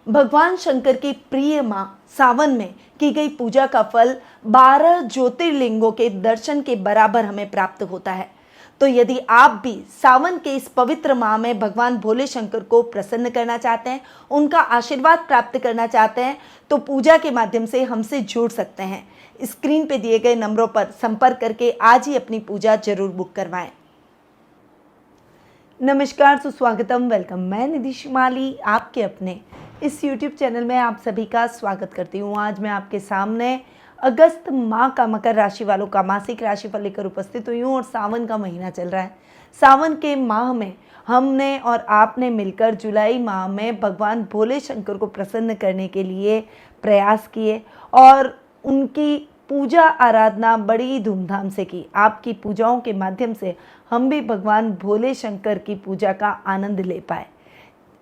भगवान शंकर की प्रिय मां सावन में की गई पूजा का फल 12 ज्योतिर्लिंगों के दर्शन के बराबर हमें प्राप्त होता है। तो यदि आप भी सावन के इस पवित्र माह में भगवान भोले शंकर को प्रसन्न करना चाहते हैं, उनका आशीर्वाद प्राप्त करना चाहते हैं, तो पूजा के माध्यम से हमसे जुड़ सकते हैं। स्क्रीन पे दिए गए नंबरों पर संपर्क करके आज ही अपनी पूजा जरूर बुक करवाएं। नमस्कार, सुस्वागतम, वेलकम। मैं निधि शिमाली आपके अपने इस YouTube चैनल में आप सभी का स्वागत करती हूँ। आज मैं आपके सामने अगस्त माह का मकर राशि वालों का मासिक राशिफल लेकर उपस्थित हुई हूँ और सावन का महीना चल रहा है। सावन के माह में हमने और आपने मिलकर जुलाई माह में भगवान भोले शंकर को प्रसन्न करने के लिए प्रयास किए और उनकी पूजा आराधना बड़ी धूमधाम से की। आपकी पूजाओं के माध्यम से हम भी भगवान भोले शंकर की पूजा का आनंद ले पाए।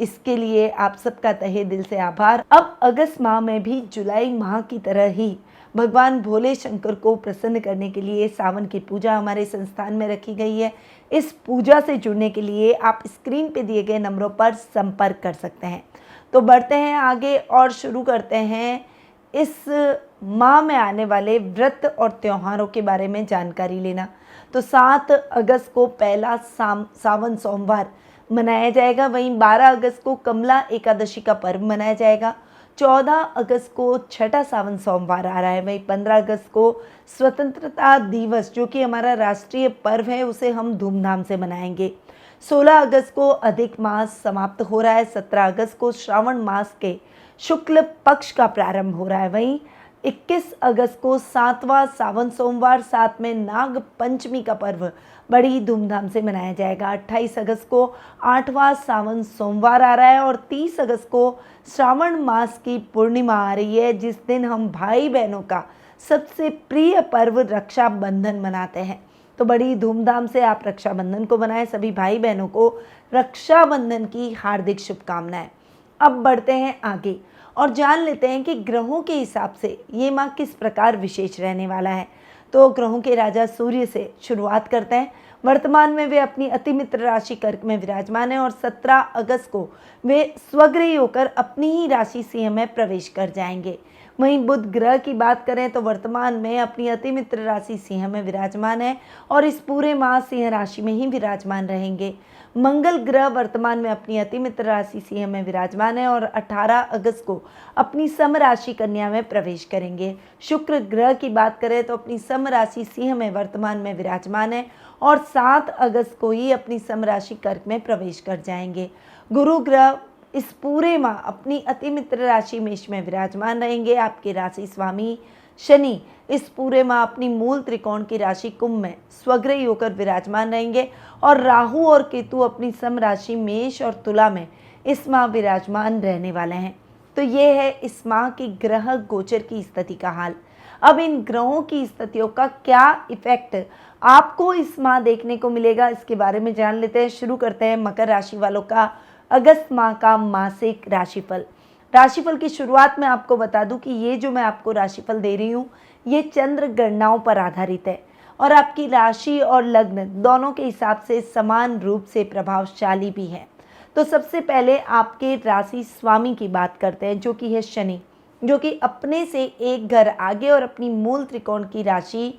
इसके लिए आप सबका तहे दिल से आभार। अब अगस्त माह में भी जुलाई माह की तरह ही भगवान भोले शंकर को प्रसन्न करने के लिए सावन की पूजा हमारे संस्थान में रखी गई है। इस पूजा से जुड़ने के लिए आप स्क्रीन पे दिए गए नंबरों पर संपर्क कर सकते हैं। तो बढ़ते हैं आगे और शुरू करते हैं इस माह में आने वाले व्रत और त्योहारों के बारे में जानकारी लेना। तो 7 अगस्त को पहला सावन सोमवार मनाया जाएगा। वहीं 12 अगस्त को कमला एकादशी का पर्व मनाया जाएगा। 14 अगस्त को छठा सावन सोमवार आ रहा है। वहीं 15 अगस्त को स्वतंत्रता दिवस, जो कि हमारा राष्ट्रीय पर्व है, उसे हम धूमधाम से मनाएंगे। 16 अगस्त को अधिक मास समाप्त हो रहा है। 17 अगस्त को श्रावण मास के शुक्ल पक्ष का प्रारंभ हो रहा है। वहीं 21 अगस्त को 7वां सावन सोमवार, साथ में नाग पंचमी का पर्व बड़ी धूमधाम से मनाया जाएगा। 28 अगस्त को 8वां सावन सोमवार आ रहा है और 30 अगस्त को श्रावण मास की पूर्णिमा आ रही है, जिस दिन हम भाई बहनों का सबसे प्रिय पर्व रक्षाबंधन मनाते हैं। तो बड़ी धूमधाम से आप रक्षाबंधन को मनाएं। सभी भाई बहनों को रक्षाबंधन की हार्दिक शुभकामनाएं। अब बढ़ते हैं आगे और जान लेते हैं कि ग्रहों के हिसाब से ये माह किस प्रकार विशेष रहने वाला है। तो ग्रहों के राजा सूर्य से शुरुआत करते हैं। वर्तमान में वे अपनी अति मित्र राशि कर्क में विराजमान हैं और 17 अगस्त को वे स्वग्रही होकर अपनी ही राशि सिंह में प्रवेश कर जाएंगे। वहीं बुध ग्रह की बात करें तो वर्तमान में अपनी अति मित्र राशि सिंह में विराजमान है और इस पूरे माह सिंह राशि में ही विराजमान रहेंगे। मंगल ग्रह वर्तमान में अपनी अति मित्र राशि सिंह में विराजमान है और 18 अगस्त को अपनी सम राशि कन्या में प्रवेश करेंगे। शुक्र ग्रह की बात करें तो अपनी सम राशि सिंह में वर्तमान में विराजमान है और 7 अगस्त को ही अपनी सम राशि कर्क में प्रवेश कर जाएंगे। गुरु ग्रह इस पूरे माह अपनी अति मित्र राशि मेष में विराजमान रहेंगे। आपके राशि स्वामी शनि इस पूरे माह अपनी मूल त्रिकोण की राशि कुंभ में स्वग्रही होकर विराजमान रहेंगे और राहु और केतु अपनी सम राशि मेष और तुला में इस माह विराजमान रहने वाले हैं। तो ये है इस माह की ग्रह गोचर की स्थिति का हाल। अब इन ग्रहों की स्थितियों का क्या इफेक्ट आपको इस माह देखने को मिलेगा, इसके बारे में जान लेते हैं। शुरू करते हैं मकर राशि वालों का अगस्त माह का मासिक राशिफल। राशिफल की शुरुआत में आपको बता दूं कि ये जो मैं आपको राशिफल दे रही हूँ ये चंद्र गणनाओं पर आधारित है और आपकी राशि और लग्न दोनों के हिसाब से समान रूप से प्रभावशाली भी है। तो सबसे पहले आपके राशि स्वामी की बात करते हैं, जो कि है शनि, जो कि अपने से एक घर आगे और अपनी मूल त्रिकोण की राशि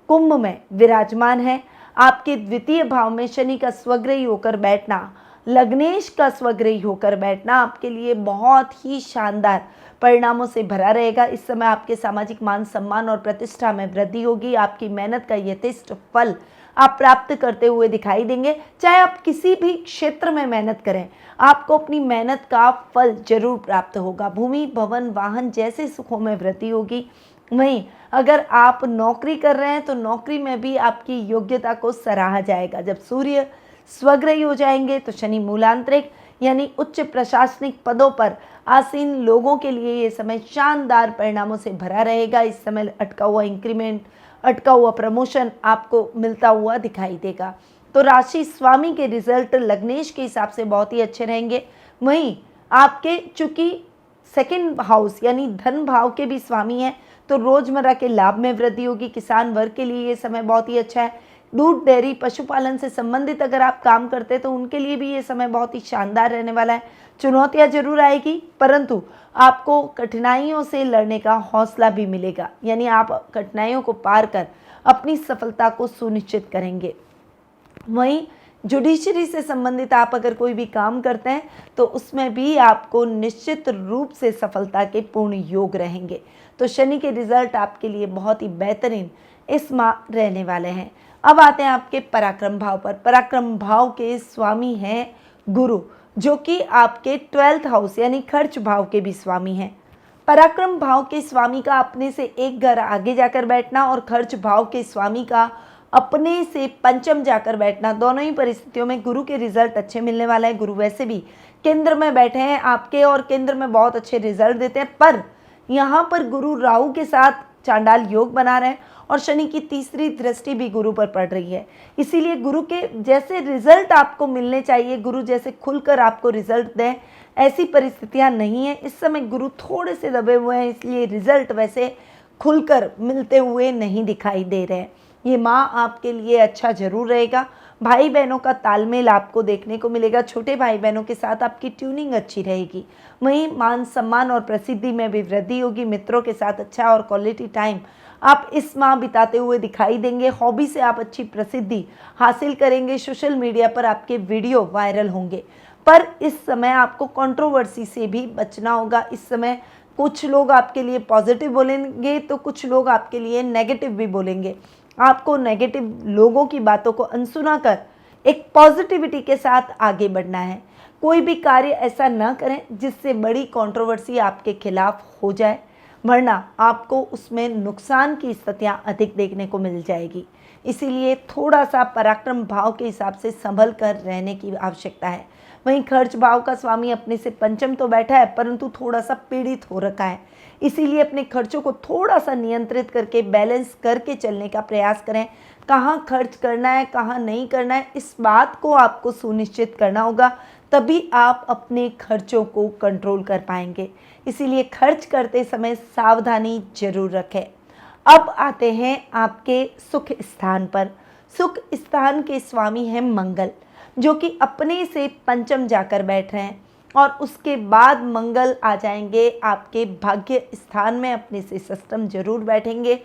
कुंभ में विराजमान है। आपके द्वितीय भाव में शनि का स्वग्रही होकर बैठना, लग्नेश का स्वग्रही होकर बैठना आपके लिए बहुत ही शानदार परिणामों से भरा रहेगा। इस समय आपके सामाजिक मान सम्मान और प्रतिष्ठा में वृद्धि होगी। आपकी मेहनत का यथेष्ट फल आप प्राप्त करते हुए दिखाई देंगे। चाहे आप किसी भी क्षेत्र में मेहनत करें, आपको अपनी मेहनत का फल जरूर प्राप्त होगा। भूमि, भवन, वाहन जैसे सुखों में वृद्धि होगी। वहीं अगर आप नौकरी कर रहे हैं तो नौकरी में भी आपकी योग्यता को सराहा जाएगा। जब सूर्य स्वग्रही हो जाएंगे तो शनि मूलांतरिक यानी उच्च प्रशासनिक पदों पर आसीन लोगों के लिए ये समय शानदार परिणामों से भरा रहेगा। इस समय अटका हुआ इंक्रीमेंट, अटका हुआ प्रमोशन आपको मिलता हुआ दिखाई देगा। तो राशि स्वामी के रिजल्ट लग्नेश के हिसाब से बहुत ही अच्छे रहेंगे। वहीं आपके चूंकि सेकंड हाउस यानी धन भाव के भी स्वामी हैं, तो रोजमर्रा के लाभ में वृद्धि होगी। किसान वर्ग के लिए ये समय बहुत ही अच्छा है। दूध, डेयरी, पशुपालन से संबंधित अगर आप काम करते हैं तो उनके लिए भी ये समय बहुत ही शानदार रहने वाला है। चुनौतियां जरूर आएगी, परंतु आपको कठिनाइयों से लड़ने का हौसला भी मिलेगा, यानी आप कठिनाइयों को पार कर अपनी सफलता को सुनिश्चित करेंगे। वहीं जुडिशरी से संबंधित आप अगर कोई भी काम करते हैं तो उसमें भी आपको निश्चित रूप से सफलता के पूर्ण योग रहेंगे। तो शनि के रिजल्ट आपके लिए बहुत ही बेहतरीन इस माह रहने वाले हैं। अब आते हैं आपके पराक्रम भाव पर। पराक्रम भाव के स्वामी हैं गुरु, जो कि आपके 12th हाउस यानी खर्च भाव के भी स्वामी हैं। पराक्रम भाव के स्वामी का अपने से एक घर आगे जाकर बैठना और खर्च भाव के स्वामी का अपने से पंचम जाकर बैठना, दोनों ही परिस्थितियों में गुरु के रिजल्ट अच्छे मिलने वाला है। गुरु वैसे भी केंद्र में बैठे हैं आपके और केंद्र में बहुत अच्छे रिजल्ट देते हैं, पर यहाँ पर गुरु राहु के साथ चांडाल योग बना रहे हैं और शनि की तीसरी दृष्टि भी गुरु पर पड़ रही है। इसीलिए गुरु के जैसे रिजल्ट आपको मिलने चाहिए, गुरु जैसे खुलकर आपको रिजल्ट दें, ऐसी परिस्थितियां नहीं है। इस समय गुरु थोड़े से दबे हुए हैं, इसलिए रिजल्ट वैसे खुलकर मिलते हुए नहीं दिखाई दे रहे हैं। ये माह आपके लिए अच्छा जरूर रहेगा। भाई बहनों का तालमेल आपको देखने को मिलेगा। छोटे भाई बहनों के साथ आपकी ट्यूनिंग अच्छी रहेगी। वहीं मान सम्मान और प्रसिद्धि में भी वृद्धि होगी। मित्रों के साथ अच्छा और क्वालिटी टाइम आप इस माह बिताते हुए दिखाई देंगे। हॉबी से आप अच्छी प्रसिद्धि हासिल करेंगे। सोशल मीडिया पर आपके वीडियो वायरल होंगे, पर इस समय आपको कंट्रोवर्सी से भी बचना होगा। इस समय कुछ लोग आपके लिए पॉजिटिव बोलेंगे तो कुछ लोग आपके लिए नेगेटिव भी बोलेंगे। आपको नेगेटिव लोगों की बातों को अनसुना कर एक पॉजिटिविटी के साथ आगे बढ़ना है। कोई भी कार्य ऐसा ना करें जिससे बड़ी कंट्रोवर्सी आपके खिलाफ हो जाए, वरना आपको उसमें नुकसान की स्थितियां अधिक देखने को मिल जाएगी। इसीलिए थोड़ा सा पराक्रम भाव के हिसाब से संभल कर रहने की आवश्यकता है। वहीं खर्च भाव का स्वामी अपने से पंचम तो बैठा है, परंतु थोड़ा सा पीड़ित हो रखा है। इसीलिए अपने खर्चों को थोड़ा सा नियंत्रित करके बैलेंस करके चलने का प्रयास करें। कहाँ खर्च करना है, कहाँ नहीं करना है, इस बात को आपको सुनिश्चित करना होगा, तभी आप अपने खर्चों को कंट्रोल कर पाएंगे। इसीलिए खर्च करते समय सावधानी जरूर रखें। अब आते हैं आपके सुख स्थान पर। सुख स्थान के स्वामी हैं मंगल, जो कि अपने से पंचम जाकर बैठ रहे हैं और उसके बाद मंगल आ जाएंगे आपके भाग्य स्थान में, अपने से षष्ठम जरूर बैठेंगे।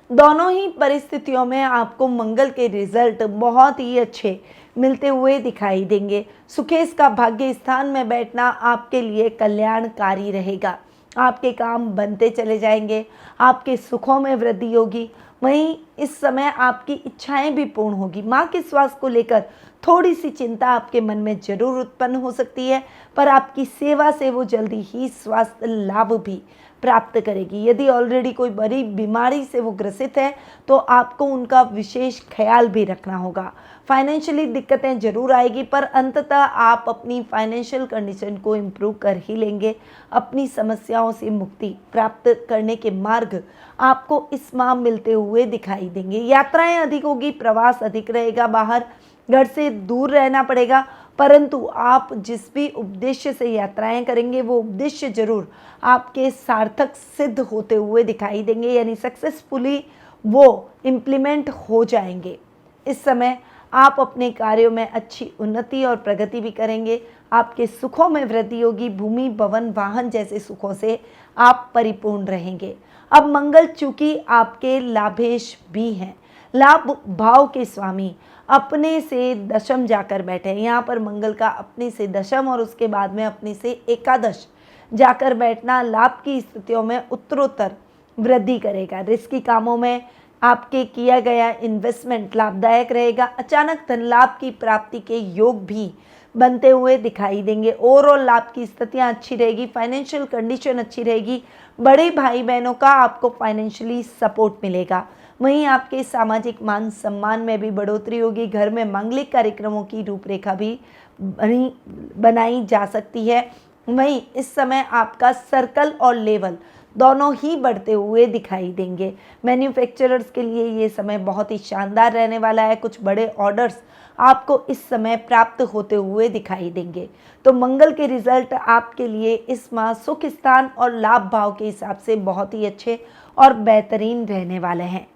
दोनों ही परिस्थितियों में आपको मंगल के रिजल्ट बहुत ही अच्छे मिलते हुए दिखाई देंगे। सुखेश का भाग्य स्थान में बैठना आपके लिए कल्याणकारी रहेगा। आपके काम बनते चले जाएंगे, आपके सुखों में वृद्धि होगी। वहीं इस समय आपकी इच्छाएं भी पूर्ण होगी। माँ के स्वास्थ्य को लेकर थोड़ी सी चिंता आपके मन में जरूर उत्पन्न हो सकती है, पर आपकी सेवा से वो जल्दी ही स्वास्थ्य लाभ भी प्राप्त करेगी। यदि ऑलरेडी कोई बड़ी बीमारी से वो ग्रसित है तो आपको उनका विशेष ख्याल भी रखना होगा। फाइनेंशियली दिक्कतें जरूर आएगी, पर अंततः आप अपनी फाइनेंशियल कंडीशन को इम्प्रूव कर ही लेंगे। अपनी समस्याओं से मुक्ति प्राप्त करने के मार्ग आपको इस माह मिलते हुए दिखाई देंगे। यात्राएं अधिक होगी, प्रवास अधिक रहेगा, बाहर घर से दूर रहना पड़ेगा, परंतु आप जिस भी उद्देश्य से यात्राएं करेंगे वो उद्देश्य जरूर आपके सार्थक सिद्ध होते हुए दिखाई देंगे, यानी सक्सेसफुली वो इम्प्लीमेंट हो जाएंगे। इस समय आप अपने कार्यों में अच्छी उन्नति और प्रगति भी करेंगे। आपके सुखों में वृद्धि होगी। भूमि, भवन, वाहन जैसे सुखों से आप परिपूर्ण रहेंगे। अब मंगल चूंकि आपके लाभेश भी हैं, लाभ भाव के स्वामी अपने से दशम जाकर बैठे हैं। यहाँ पर मंगल का अपने से दशम और उसके बाद में अपने से एकादश जाकर बैठना लाभ की स्थितियों में उत्तरोत्तर वृद्धि करेगा। रिस्की कामों में आपके किया गया इन्वेस्टमेंट लाभदायक रहेगा। अचानक धन लाभ की प्राप्ति के योग भी बनते हुए दिखाई देंगे। ओवरऑल लाभ की स्थितियां अच्छी रहेगी। फाइनेंशियल कंडीशन अच्छी रहेगी। बड़े भाई बहनों का आपको फाइनेंशियली सपोर्ट मिलेगा। वहीं आपके सामाजिक मान सम्मान में भी बढ़ोतरी होगी। घर में मांगलिक कार्यक्रमों की रूपरेखा भी बनाई जा सकती है। वहीं इस समय आपका सर्कल और लेवल दोनों ही बढ़ते हुए दिखाई देंगे। मैन्युफैक्चरर्स के लिए ये समय बहुत ही शानदार रहने वाला है। कुछ बड़े ऑर्डर्स आपको इस समय प्राप्त होते हुए दिखाई देंगे। तो मंगल के रिजल्ट आपके लिए इस माह सुख स्थान और लाभ भाव के हिसाब से बहुत ही अच्छे और बेहतरीन रहने वाले हैं।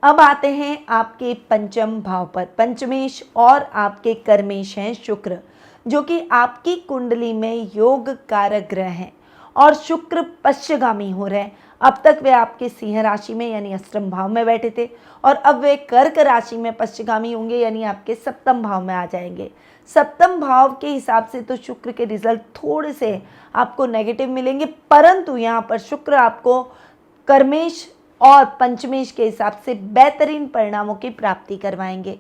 अब आते हैं आपके पंचम भाव पर। पंचमेश और आपके कर्मेश हैं शुक्र, जो कि आपकी कुंडली में योग कारक ग्रह हैं और शुक्र पश्चगामी हो रहे हैं। अब तक वे आपके सिंह राशि में यानी अष्टम भाव में बैठे थे और अब वे कर्क राशि में पश्चगामी होंगे यानी आपके सप्तम भाव में आ जाएंगे। सप्तम भाव के हिसाब से तो शुक्र के रिजल्ट थोड़े से आपको नेगेटिव मिलेंगे, परंतु यहाँ पर शुक्र आपको कर्मेश और पंचमेश के हिसाब से बेहतरीन परिणामों की प्राप्ति करवाएंगे।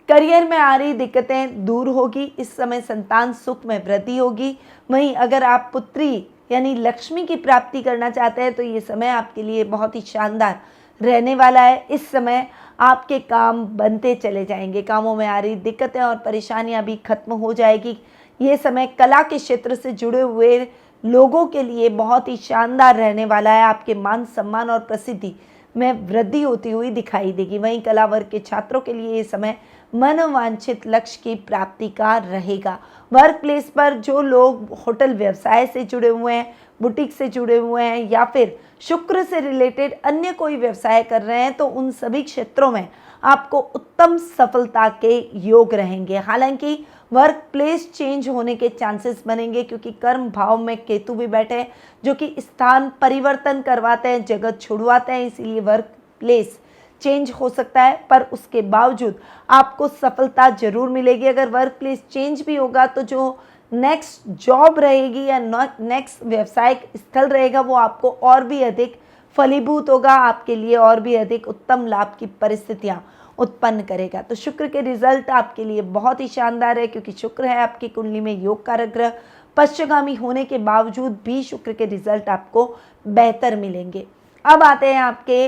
करियर में आ रही दिक्कतें दूर होगी। इस समय संतान सुख में वृद्धि होगी। वहीं अगर आप पुत्री यानी लक्ष्मी की प्राप्ति करना चाहते हैं तो ये समय आपके लिए बहुत ही शानदार रहने वाला है। इस समय आपके काम बनते चले जाएंगे, कामों में आ रही दिक्कतें और परेशानियां भी खत्म हो जाएगी। ये समय कला के क्षेत्र से जुड़े हुए लोगों के लिए बहुत ही शानदार रहने वाला है। आपके मान सम्मान और प्रसिद्धि में वृद्धि होती हुई दिखाई देगी। वहीं कला वर्ग के छात्रों के लिए ये समय मनोवांछित लक्ष्य की प्राप्ति का रहेगा। वर्क प्लेस पर जो लोग होटल व्यवसाय से जुड़े हुए हैं, बुटीक से जुड़े हुए हैं या फिर शुक्र से रिलेटेड अन्य कोई व्यवसाय कर रहे हैं तो उन सभी क्षेत्रों में आपको उत्तम सफलता के योग रहेंगे। हालांकि वर्क प्लेस चेंज होने के चांसेस बनेंगे क्योंकि कर्म भाव में केतु भी बैठे हैं जो कि स्थान परिवर्तन करवाते हैं, जगत छुड़वाते हैं, इसीलिए वर्क प्लेस चेंज हो सकता है। पर उसके बावजूद आपको सफलता जरूर मिलेगी। अगर वर्क प्लेस चेंज भी होगा तो जो नेक्स्ट जॉब रहेगी या नेक्स्ट व्यवसायिक स्थल रहेगा वो आपको और भी अधिक फलीभूत होगा, आपके लिए और भी अधिक उत्तम लाभ की परिस्थितियां उत्पन्न करेगा। तो शुक्र के रिजल्ट आपके लिए बहुत ही शानदार है क्योंकि शुक्र है आपकी कुंडली में योग कारक ग्रह। पश्चगामी होने के बावजूद भी शुक्र के रिजल्ट आपको बेहतर मिलेंगे। अब आते हैं आपके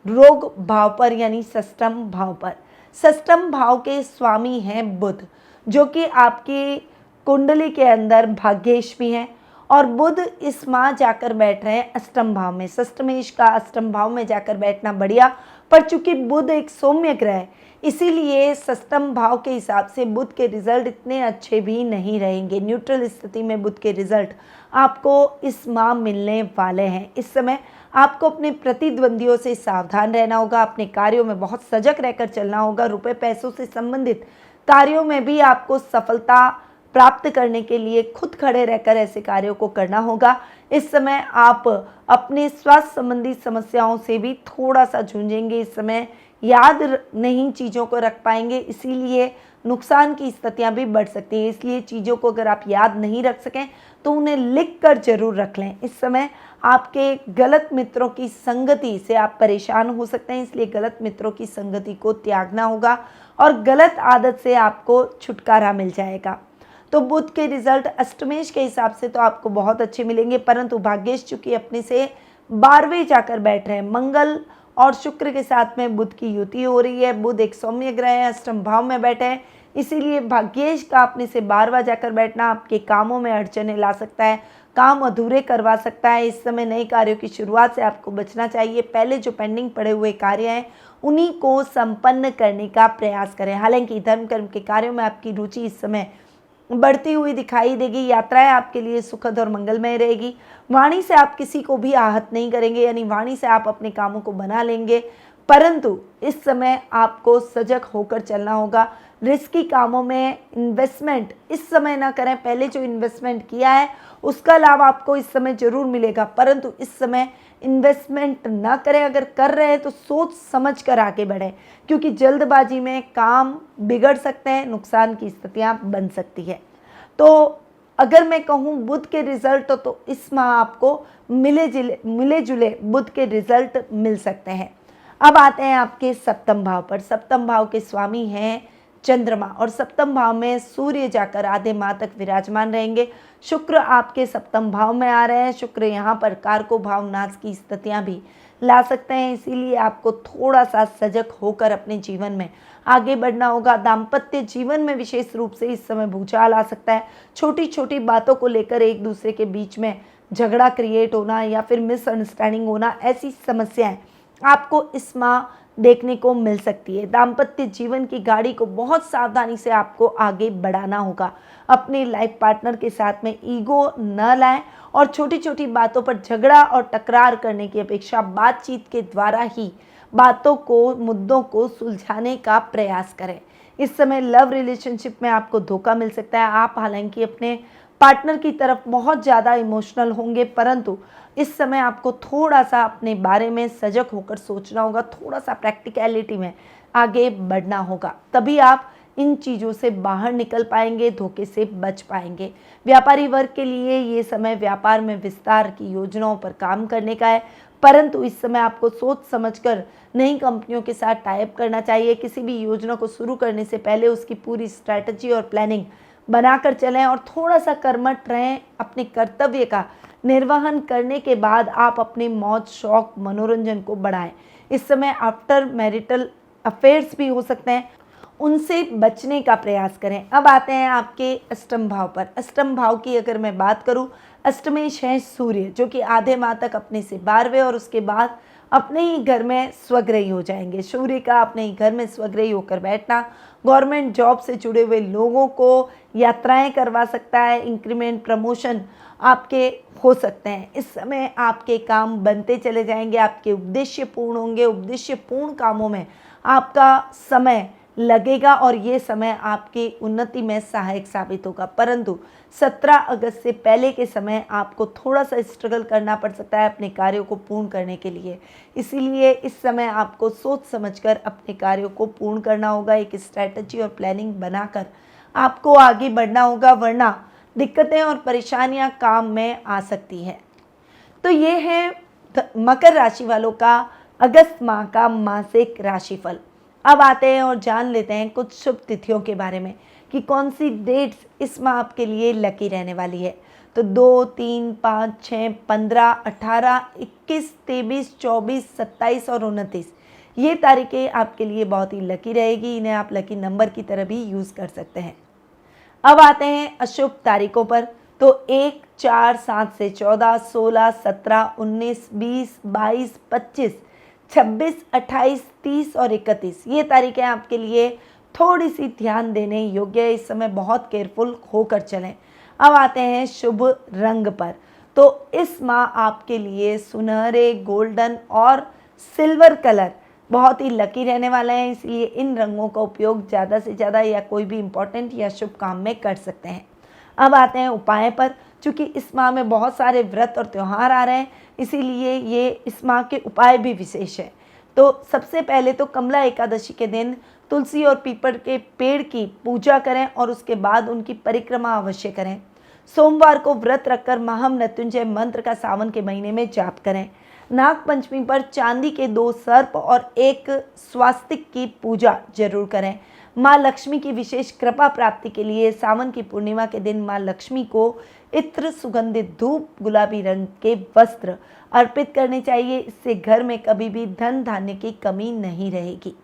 रोग भाव पर यानी षष्ठम भाव पर। षष्ठम भाव के स्वामी हैं बुध, जो कि आपकी कुंडली के अंदर भाग्येश भी हैं और बुध इस माह जाकर बैठ रहे हैं अष्टम भाव में। षष्ठमेश का अष्टम भाव में जाकर बैठना बढ़िया, पर चूंकि बुध एक सौम्य ग्रह है इसीलिए षष्ठम भाव के हिसाब से बुध के रिजल्ट इतने अच्छे भी नहीं रहेंगे। न्यूट्रल स्थिति में बुध के रिजल्ट आपको इस माह मिलने वाले हैं। इस समय आपको अपने प्रतिद्वंदियों से सावधान रहना होगा, अपने कार्यों में बहुत सजग रहकर चलना होगा। रुपए पैसों से संबंधित कार्यों में भी आपको सफलता प्राप्त करने के लिए खुद खड़े रहकर ऐसे कार्यों को करना होगा। इस समय आप अपने स्वास्थ्य संबंधी समस्याओं से भी थोड़ा सा जूझेंगे। इस समय याद नहीं चीज़ों को रख पाएंगे, इसीलिए नुकसान की स्थितियां भी बढ़ सकती हैं। इसलिए चीज़ों को अगर आप याद नहीं रख सकें तो उन्हें लिख कर जरूर रख लें। इस समय आपके गलत मित्रों की संगति से आप परेशान हो सकते हैं, इसलिए गलत मित्रों की संगति को त्यागना होगा और गलत आदत से आपको छुटकारा मिल जाएगा। तो बुध के रिजल्ट अष्टमेश के हिसाब से तो आपको बहुत अच्छे मिलेंगे, परंतु भाग्येश चूंकि अपने से 12वें जाकर बैठ रहे हैं। मंगल और शुक्र के साथ में बुध की युति हो रही है। बुध एक सौम्य ग्रह है, अष्टम भाव में बैठे हैं, इसीलिए भाग्येश का अपने से 12वां जाकर बैठना आपके कामों में अड़चने ला सकता है, काम अधूरे करवा सकता है। इस समय नए कार्यों की शुरुआत से आपको बचना चाहिए। पहले जो पेंडिंग पड़े हुए कार्य हैं उन्हीं को संपन्न करने का प्रयास करें। हालांकि धर्म कर्म के कार्यों में आपकी रुचि इस समय बढ़ती हुई दिखाई देगी। यात्राएं आपके लिए सुखद और मंगलमय रहेगी। वाणी से आप किसी को भी आहत नहीं करेंगे, यानी वाणी से आप अपने कामों को बना लेंगे, परंतु इस समय आपको सजग होकर चलना होगा। रिस्की कामों में इन्वेस्टमेंट इस समय ना करें। पहले जो इन्वेस्टमेंट किया है उसका लाभ आपको इस समय जरूर मिलेगा, परंतु इस समय इन्वेस्टमेंट ना करें। अगर कर रहे हैं तो सोच समझ कर आगे बढ़ें, क्योंकि जल्दबाजी में काम बिगड़ सकते हैं, नुकसान की स्थितियां बन सकती है। तो अगर मैं कहूँ बुध के रिजल्ट तो इस माह आपको मिले जुले बुध के रिजल्ट मिल सकते हैं। अब आते हैं आपके सप्तम भाव पर। सप्तम भाव के स्वामी हैं चंद्रमा और सप्तम भाव में सूर्य जाकर आधे माह तक विराजमान रहेंगे। शुक्र आपके सप्तम भाव में आ रहे हैं। शुक्र यहाँ पर कारको भाव नाश की स्थितियाँ भी ला सकते हैं, इसीलिए आपको थोड़ा सा सजग होकर अपने जीवन में आगे बढ़ना होगा। दाम्पत्य जीवन में विशेष रूप से इस समय भूचाल आ सकता है। छोटी छोटी बातों को लेकर एक दूसरे के बीच में झगड़ा क्रिएट होना या फिर मिसअंडरस्टैंडिंग होना, ऐसी समस्याएं आपको इस माह देखने को मिल सकती है। दाम्पत्य जीवन की गाड़ी को बहुत सावधानी से आपको आगे बढ़ाना होगा। अपने लाइफ पार्टनर के साथ में ईगो न लाएं और छोटी छोटी बातों पर झगड़ा और टकरार करने की अपेक्षा बातचीत के द्वारा ही बातों को, मुद्दों को सुलझाने का प्रयास करें। इस समय लव रिलेशनशिप में आपको धोखा मिल सकता है। आप हालांकि अपने पार्टनर की तरफ बहुत ज़्यादा इमोशनल होंगे, परंतु इस समय आपको थोड़ा सा अपने बारे में सजग होकर सोचना होगा, थोड़ा सा प्रैक्टिकलिटी में आगे बढ़ना होगा, तभी आप इन चीज़ों से बाहर निकल पाएंगे, धोखे से बच पाएंगे। व्यापारी वर्ग के लिए ये समय व्यापार में विस्तार की योजनाओं पर काम करने का है, परंतु इस समय आपको सोच समझकर नई कंपनियों के साथ टाइप करना चाहिए। किसी भी योजना को शुरू करने से पहले उसकी पूरी स्ट्रैटेजी और प्लानिंग बनाकर चलें और थोड़ा सा कर्मठ रहें। अपने कर्तव्य का निर्वहन करने के बाद आप अपने मौज शौक मनोरंजन को बढ़ाएं। इस समय आफ्टर मैरिटल अफेयर्स भी हो सकते हैं, उनसे बचने का प्रयास करें। अब आते हैं आपके अष्टम भाव पर। अष्टम भाव की अगर मैं बात करूं, अष्टमेश है सूर्य, जो कि आधे माह तक अपने से 12वें और उसके बाद अपने ही घर में स्वग्रही हो जाएंगे। सूर्य का अपने ही घर में स्वग्रही होकर बैठना गवर्नमेंट जॉब से जुड़े हुए लोगों को यात्राएं करवा सकता है, इंक्रीमेंट प्रमोशन आपके हो सकते हैं। इस समय आपके काम बनते चले जाएंगे, आपके उद्देश्य पूर्ण होंगे। उद्देश्य पूर्ण कामों में आपका समय लगेगा और ये समय आपकी उन्नति में सहायक साबित होगा, परंतु 17 अगस्त से पहले के समय आपको थोड़ा सा स्ट्रगल करना पड़ सकता है अपने कार्यों को पूर्ण करने के लिए। इसीलिए इस समय आपको सोच समझकर अपने कार्यों को पूर्ण करना होगा, एक स्ट्रैटेजी और प्लानिंग बनाकर आपको आगे बढ़ना होगा, वरना दिक्कतें और परेशानियां काम में आ सकती है। तो ये है मकर राशि वालों का अगस्त माह का मासिक राशिफल। अब आते हैं और जान लेते हैं कुछ शुभ तिथियों के बारे में कि कौन सी डेट्स इस माह आपके लिए लकी रहने वाली है। तो 2, 3, 5, 6, 15, 18, 21, 23, 24, 27 और 29 ये तारीखें आपके लिए बहुत ही लकी रहेगी। इन्हें आप लकी नंबर की तरह भी यूज़ कर सकते हैं। अब आते हैं अशुभ तारीखों पर। तो 1, 4, 7 से 14, 16, 17, 19, 20, 22, 25, 26, 28, 30 और 31 ये तारीखें आपके लिए थोड़ी सी ध्यान देने योग्य है। इस समय बहुत केयरफुल होकर चलें। अब आते हैं शुभ रंग पर। तो इस माह आपके लिए सुनहरे, गोल्डन और सिल्वर कलर बहुत ही लकी रहने वाले हैं, इसलिए इन रंगों का उपयोग ज़्यादा से ज़्यादा या कोई भी इम्पोर्टेंट या शुभ काम में कर सकते हैं। अब आते हैं उपाय पर। चूँकि इस माह में बहुत सारे व्रत और त्यौहार आ रहे हैं, इसीलिए ये इस माह के उपाय भी विशेष है। तो सबसे पहले तो कमला एकादशी के दिन तुलसी और पीपल के पेड़ की पूजा करें और उसके बाद उनकी परिक्रमा अवश्य करें। सोमवार को व्रत रखकर महामृत्युंजय मंत्र का सावन के महीने में जाप करें। नाग पंचमी पर चांदी के 2 सर्प और 1 स्वास्तिक की पूजा जरूर करें। माँ लक्ष्मी की विशेष कृपा प्राप्ति के लिए सावन की पूर्णिमा के दिन माँ लक्ष्मी को इत्र, सुगंधित धूप, गुलाबी रंग के वस्त्र अर्पित करने चाहिए। इससे घर में कभी भी धन धान्य की कमी नहीं रहेगी।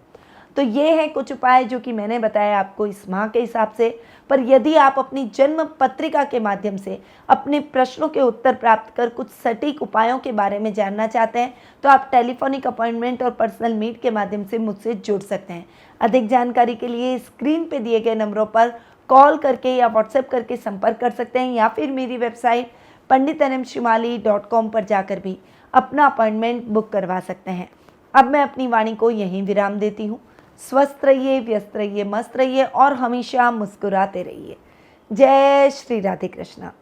तो ये है कुछ उपाय जो कि मैंने बताया आपको इस माह के हिसाब से। पर यदि आप अपनी जन्म पत्रिका के माध्यम से अपने प्रश्नों के उत्तर प्राप्त कर कुछ सटीक उपायों के बारे में जानना चाहते हैं, तो आप टेलीफोनिक अपॉइंटमेंट और पर्सनल मीट के माध्यम से मुझसे जुड़ सकते हैं। अधिक जानकारी के लिए स्क्रीन पे दिए गए नंबरों पर कॉल करके या व्हाट्सएप करके संपर्क कर सकते हैं, या फिर मेरी वेबसाइट panditnmshimali.com पर जाकर भी अपना अपॉइंटमेंट बुक करवा सकते हैं। अब मैं अपनी वाणी को यहीं विराम देती हूँ। स्वस्थ रहिए, व्यस्त रहिए, मस्त रहिए और हमेशा मुस्कुराते रहिए। जय श्री राधे कृष्णा।